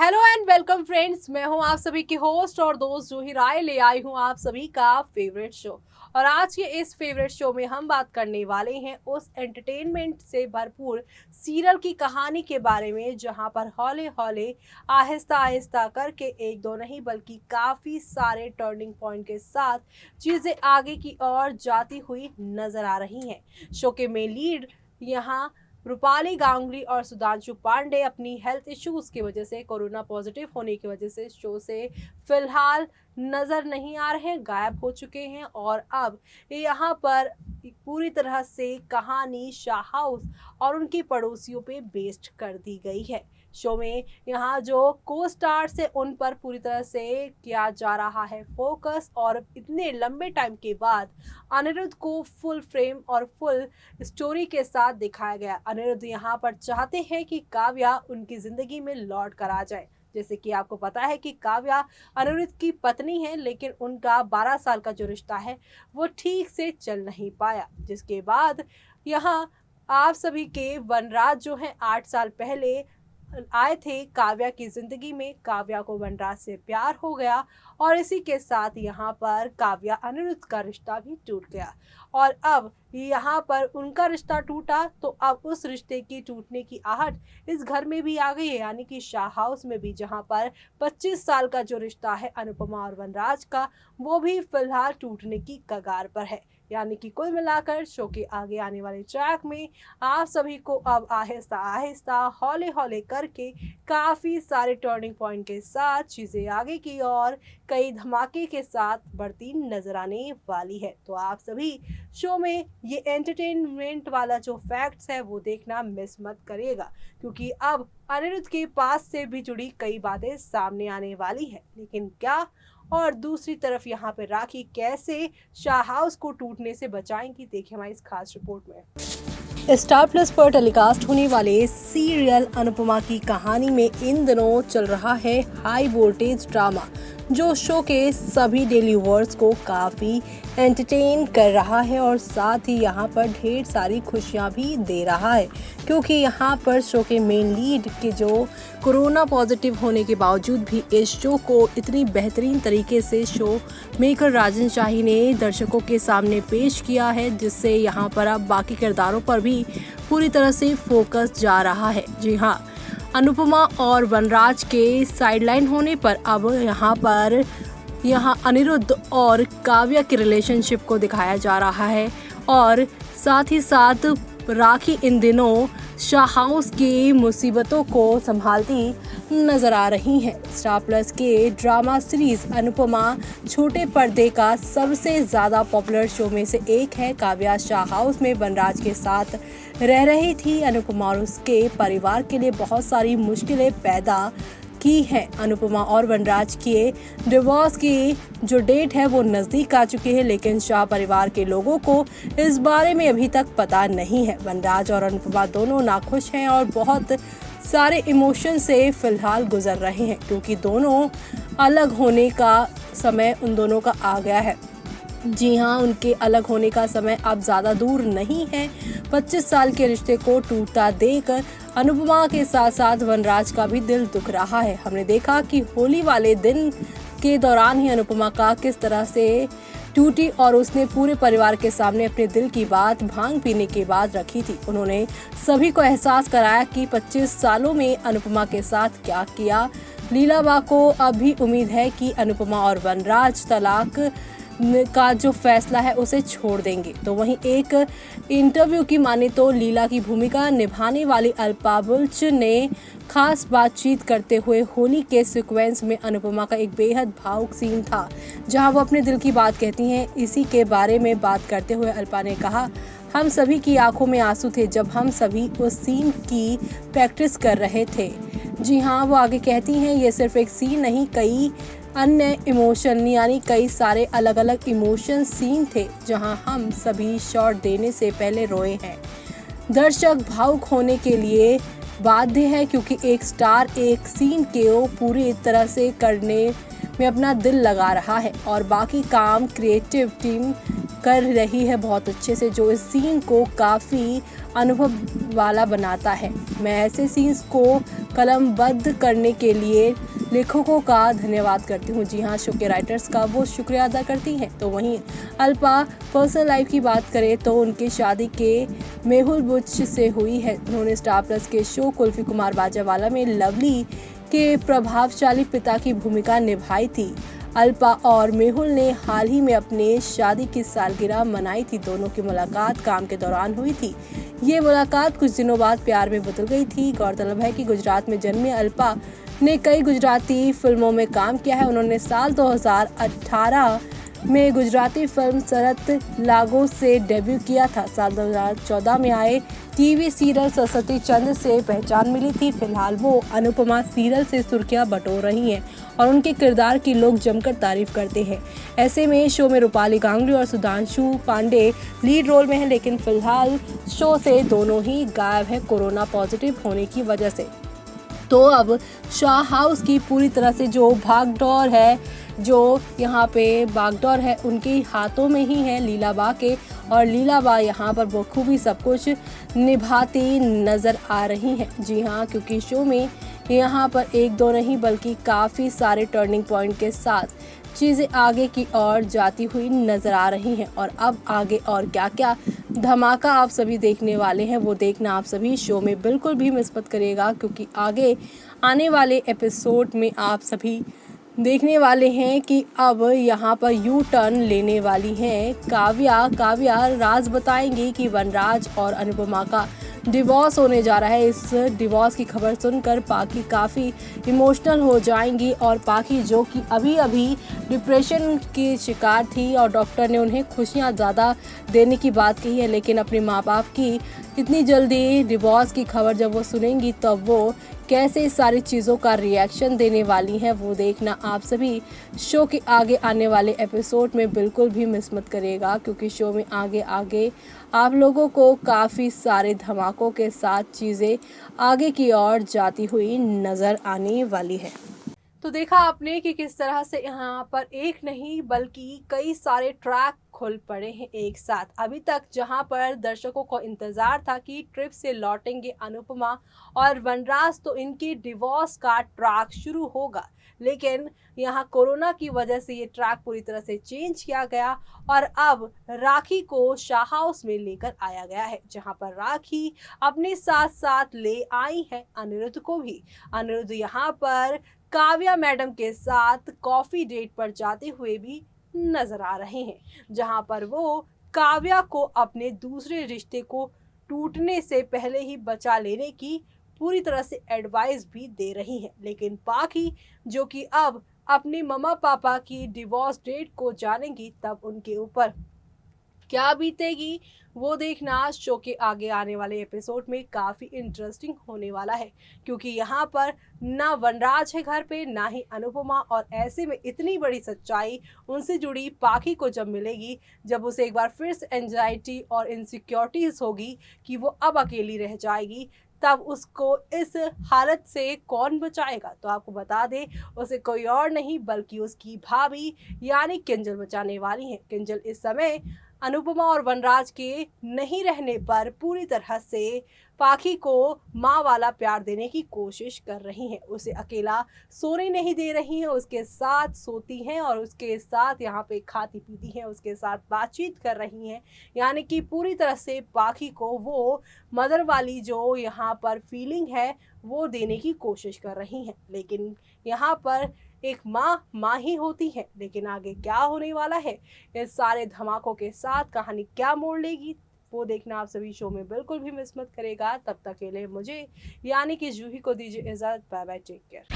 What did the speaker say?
Hello and welcome friends, मैं हूं आप सभी की होस्ट और दोस्त जूही राय ले आई हूं आप सभी का फेवरेट शो। और आज के इस फेवरेट शो में हम बात करने वाले हैं उस एंटरटेनमेंट से भरपूर सीरियल की कहानी के बारे में, जहां पर हौले हौले आहिस्ता आहिस्ता करके एक दो नहीं बल्कि काफ़ी सारे टर्निंग पॉइंट के साथ चीज़ें आगे की ओर जाती हुई नजर आ रही हैं। शो के मेन लीड यहाँ रूपाली गांगुली और सुधांशु पांडे अपनी हेल्थ इश्यूज की वजह से, कोरोना पॉजिटिव होने की वजह से शो से फिलहाल नजर नहीं आ रहे, गायब हो चुके हैं। और अब यहाँ पर पूरी तरह से कहानी शाह हाउस और उनकी पड़ोसियों पे बेस्ड कर दी गई है। शो में यहाँ जो को स्टार्स है उन पर पूरी तरह से किया जा रहा है फोकस, और इतने लंबे टाइम के बाद अनिरुद्ध को फुल फ्रेम और फुल स्टोरी के साथ दिखाया गया। अनिरुद्ध यहाँ पर चाहते हैं कि काव्या उनकी जिंदगी में लौट कर आ जाए। जैसे कि आपको पता है कि काव्या अनिरुद्ध की पत्नी है, लेकिन उनका 12 साल का जो रिश्ता है वो ठीक से चल नहीं पाया, जिसके बाद यहाँ आप सभी के वनराज जो है 8 साल पहले आए थे काव्या की जिंदगी में। काव्या को वनराज से प्यार हो गया और इसी के साथ यहाँ पर काव्या अनिरुद्ध का रिश्ता भी टूट गया। और अब यहाँ पर उनका रिश्ता टूटा तो अब उस रिश्ते की टूटने की आहट इस घर में भी आ गई है, यानी कि शाह हाउस में भी, जहाँ पर 25 साल का जो रिश्ता है अनुपमा और वनराज का, वो भी फिलहाल टूटने की कगार पर है। यानी कि कुल मिलाकर शो के आगे आने वाले ट्रैक में आप सभी को अब आहिस्ता आहिस्ता हौले हौले करके काफ़ी सारे टर्निंग पॉइंट के साथ चीज़ें आगे की और कई धमाके के साथ बढ़ती नजर आने वाली है। तो आप सभी शो में ये एंटरटेनमेंट वाला जो फैक्ट्स है वो देखना मिस मत करिएगा, क्योंकि अब अनिरुद्ध के पास से भी जुड़ी कई बातें सामने आने वाली है। लेकिन क्या, और दूसरी तरफ यहाँ पे राखी कैसे शाह हाउस को टूटने से बचाएंगी, देखिए हमारी इस खास रिपोर्ट में। स्टार प्लस पर टेलीकास्ट होने वाले सीरियल अनुपमा की कहानी में इन दिनों चल रहा है हाई वोल्टेज ड्रामा, जो शो के सभी डेली व्यूअर्स को काफ़ी एंटरटेन कर रहा है और साथ ही यहाँ पर ढेर सारी खुशियाँ भी दे रहा है, क्योंकि यहाँ पर शो के मेन लीड के जो कोरोना पॉजिटिव होने के बावजूद भी इस शो को इतनी बेहतरीन तरीके से शो मेकर राजन शाही ने दर्शकों के सामने पेश किया है, जिससे यहाँ पर अब बाकी किरदारों पर भी पूरी तरह से फोकस जा रहा है। जी हाँ, अनुपमा और वनराज के साइडलाइन होने पर अब यहाँ अनिरुद्ध और काव्या के रिलेशनशिप को दिखाया जा रहा है, और साथ ही साथ राखी इन दिनों शाह हाउस की मुसीबतों को संभालती नजर आ रही हैं। स्टार प्लस के ड्रामा सीरीज अनुपमा छोटे पर्दे का सबसे ज़्यादा पॉपुलर शो में से एक है। काव्या शाह हाउस में वनराज के साथ रह रही थी। अनुपमा और उसके परिवार के लिए बहुत सारी मुश्किलें पैदा की है। अनुपमा और वनराज के डिवोर्स की जो डेट है वो नज़दीक आ चुकी है, लेकिन शाह परिवार के लोगों को इस बारे में अभी तक पता नहीं है। वनराज और अनुपमा दोनों नाखुश हैं और बहुत सारे इमोशन से फिलहाल गुजर रहे हैं, क्योंकि दोनों अलग होने का समय उन दोनों का आ गया है। जी हाँ, उनके अलग होने का समय अब ज़्यादा दूर नहीं है। 25 साल के रिश्ते को टूटता देखकर अनुपमा के साथ साथ वनराज का भी दिल दुख रहा है। हमने देखा कि होली वाले दिन के दौरान ही अनुपमा का किस तरह से टूटी और उसने पूरे परिवार के सामने अपने दिल की बात भांग पीने के बाद रखी थी। उन्होंने सभी को एहसास कराया कि 25 सालों में अनुपमा के साथ क्या किया। लीलाबा को अब भी उम्मीद है कि अनुपमा और वनराज तलाक का जो फैसला है उसे छोड़ देंगे। तो वहीं एक इंटरव्यू की माने तो लीला की भूमिका निभाने वाली अल्पा बुल्च ने खास बातचीत करते हुए होली के सीक्वेंस में अनुपमा का एक बेहद भावुक सीन था, जहां वो अपने दिल की बात कहती हैं। इसी के बारे में बात करते हुए अल्पा ने कहा, हम सभी की आंखों में आंसू थे जब हम सभी उस सीन की प्रैक्टिस कर रहे थे। जी हाँ, वो आगे कहती हैं, ये सिर्फ एक सीन नहीं, कई अन्य इमोशन यानी कई सारे अलग अलग इमोशन सीन थे जहां हम सभी शॉट देने से पहले रोए हैं। दर्शक भावुक होने के लिए बाध्य है, क्योंकि एक स्टार एक सीन को पूरी तरह से करने में अपना दिल लगा रहा है और बाकी काम क्रिएटिव टीम कर रही है बहुत अच्छे से, जो इस सीन को काफ़ी अनुभव वाला बनाता है। मैं ऐसे सीन्स को कलमबद्ध करने के लिए लेखकों का धन्यवाद करती हूँ। जी हाँ, शो के राइटर्स का वो शुक्रिया अदा करती हैं। तो वहीं अल्पा पर्सनल लाइफ की बात करें तो उनकी शादी के मेहुल बुच से हुई है। उन्होंने स्टार प्लस के शो कुल्फी कुमार बाजावाला में लवली के प्रभावशाली पिता की भूमिका निभाई थी। अल्पा और मेहुल ने हाल ही में अपने शादी की सालगिरह मनाई थी। दोनों की मुलाकात काम के दौरान हुई थी। ये मुलाकात कुछ दिनों बाद प्यार में बदल गई थी। गौरतलब है कि गुजरात में जन्मे अल्पा ने कई गुजराती फिल्मों में काम किया है। उन्होंने साल 2018 में गुजराती फिल्म सरत लागो से डेब्यू किया था। साल 2014 में आए टीवी सीरियल सरस्वती चंद्र से पहचान मिली थी। फिलहाल वो अनुपमा सीरियल से सुर्खियां बटोर रही हैं और उनके किरदार की लोग जमकर तारीफ करते हैं। ऐसे में शो में रूपाली गांगुली और सुधांशु पांडे लीड रोल में हैं, लेकिन फिलहाल शो से दोनों ही गायब है कोरोना पॉजिटिव होने की वजह से। तो अब शाह हाउस की पूरी तरह से जो भागदौड़ है, जो यहाँ पे बागडोर है, उनके हाथों में ही है लीलाबा के, और लीलाबा यहाँ पर बखूबी सब कुछ निभाती नज़र आ रही हैं। जी हाँ, क्योंकि शो में यहाँ पर एक दो नहीं बल्कि काफ़ी सारे टर्निंग पॉइंट के साथ चीज़ें आगे की ओर जाती हुई नज़र आ रही हैं। और अब आगे और क्या क्या धमाका आप सभी देखने वाले हैं, वो देखना आप सभी शो में बिल्कुल भी मिस मत करिएगा, क्योंकि आगे आने वाले एपिसोड में आप सभी देखने वाले हैं कि अब यहाँ पर यू टर्न लेने वाली हैं काव्या राज बताएंगी कि वनराज और अनुपमा का डिवोर्स होने जा रहा है। इस डिवोर्स की खबर सुनकर पाखी काफ़ी इमोशनल हो जाएंगी, और पाखी जो कि अभी अभी डिप्रेशन की शिकार थी और डॉक्टर ने उन्हें खुशियाँ ज़्यादा देने की बात कही है, लेकिन अपने माँ बाप की इतनी जल्दी डिवोर्स की खबर जब वो सुनेंगी तब वो कैसे सारी चीज़ों का रिएक्शन देने वाली हैं, वो देखना आप सभी शो के आगे आने वाले एपिसोड में बिल्कुल भी मिस मत करिएगा, क्योंकि शो में आगे आप लोगों को काफ़ी सारे धमाकों के साथ चीज़ें आगे की ओर जाती हुई नज़र आने वाली है। तो देखा आपने कि किस तरह से यहाँ पर एक नहीं बल्कि कई सारे ट्रैक खुल पड़े हैं एक साथ। अभी तक जहाँ पर दर्शकों को इंतज़ार था कि ट्रिप से लौटेंगे अनुपमा और वनराज, तो इनकी डिवोर्स का ट्रैक शुरू होगा, लेकिन यहाँ कोरोना की वजह से ये ट्रैक पूरी तरह से चेंज किया गया और अब राखी को शाह हाउस में लेकर आया गया है, जहाँ पर राखी अपने साथ साथ ले आई है अनिरुद्ध को भी। अनिरुद्ध यहाँ पर काव्या मैडम के साथ कॉफी डेट पर जाते हुए भी नजर आ रहे हैं, जहां पर वो काव्या को अपने दूसरे रिश्ते को टूटने से पहले ही बचा लेने की पूरी तरह से एडवाइस भी दे रही हैं। लेकिन पाखी जो कि अब अपने मम्मा पापा की डिवोर्स डेट को जानेंगी, तब उनके ऊपर क्या बीतेगी वो देखना शो के आगे आने वाले एपिसोड में काफ़ी इंटरेस्टिंग होने वाला है, क्योंकि यहाँ पर ना वनराज है घर पे ना ही अनुपमा, और ऐसे में इतनी बड़ी सच्चाई उनसे जुड़ी पाखी को जब मिलेगी, जब उसे एक बार फिर से एंजाइटी और इनसिक्योरिटीज होगी कि वो अब अकेली रह जाएगी, तब उसको इस हालत से कौन बचाएगा। तो आपको बता दें, उसे कोई और नहीं बल्कि उसकी भाभी यानी किंजल बचाने वाली हैं। किंजल इस समय अनुपमा और वनराज के नहीं रहने पर पूरी तरह से पाखी को माँ वाला प्यार देने की कोशिश कर रही हैं। उसे अकेला सोने नहीं दे रही हैं, उसके साथ सोती हैं और उसके साथ यहाँ पे खाती पीती हैं, उसके साथ बातचीत कर रही हैं। यानी कि पूरी तरह से पाखी को वो मदर वाली जो यहाँ पर फीलिंग है वो देने की कोशिश कर रही हैं। लेकिन यहाँ पर एक माँ ही होती है, लेकिन आगे क्या होने वाला है, इस सारे धमाकों के साथ कहानी क्या मोड़ लेगी, वो देखना आप सभी शो में बिल्कुल भी मिस मत करेगा। तब तक के लिए मुझे यानी कि जूही को दीजिए इजाजत। Bye bye, take care.